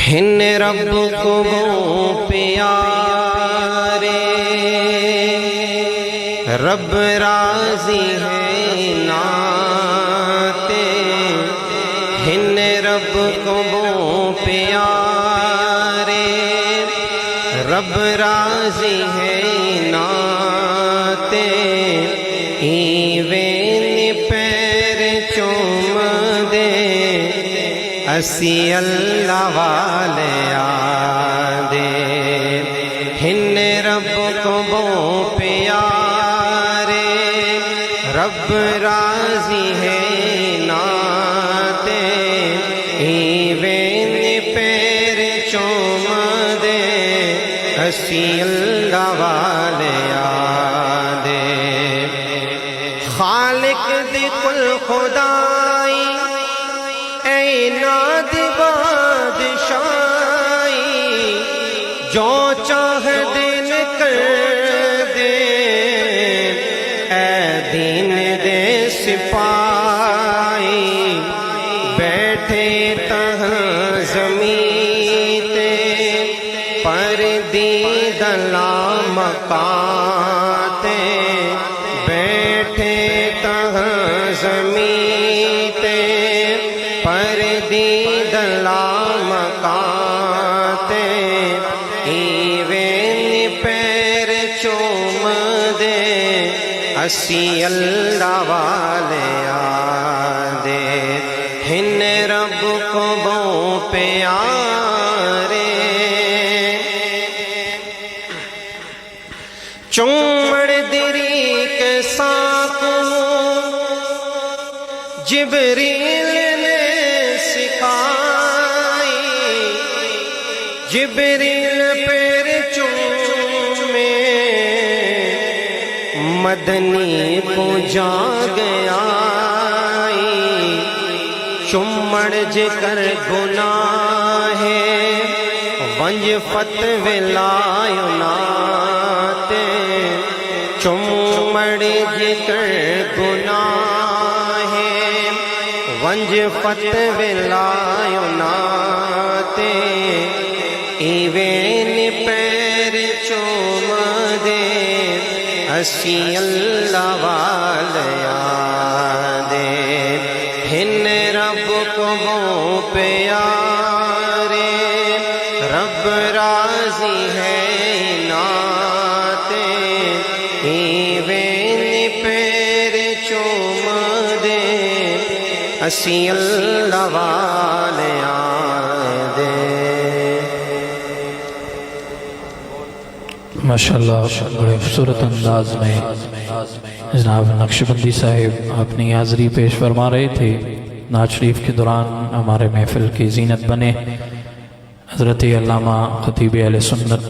ہن رب کو وہ پیارے رب راضی ہے ناتے، ہن رب کو وہ پیارے رب راضی ہے ناتے، ایویں پیر چوم دے اسی اللہ والے آدے، ہن رب کو وہ پیارے رب راضی ہے ناتے، ایویں پیر چوم دے اسی اللہ والے آدے، خالق دی کل خدائی ناد بادشاہی، جو چاہ دین کر دے اے دین دے سپاہی، بیٹھے تہاں زمین تے پردید لامکان تے، بیٹھے تہاں زمین تے پردید لامکان تے، ایویں پیر چوم دے اسی اللہ والے آدے، ہن رب کو وہ پیارے چومڑ دری کے ساتھ جبریل جبریل پیر چومے مدنی کو جا گیا، چمڑ جکر گناہ ونج فتوی لائیو ناتے، چمڑ جکر گناہ ونج فتوی لائیو ناتے، ایویں پیر چوم دے اسی اللہ والے آدے، ہن رب کو وہ پیارے رب راضی ہے ناتے، ایویں پیر چوم دے اسی اللہ والے آدے۔ ماشاءاللہ بڑے خوبصورت انداز میں جناب نقش بندی صاحب اپنی حاضری پیش فرما رہے تھے۔ نعت شریف کے دوران ہمارے محفل کی زینت بنے حضرت علامہ خطیب اہل سنت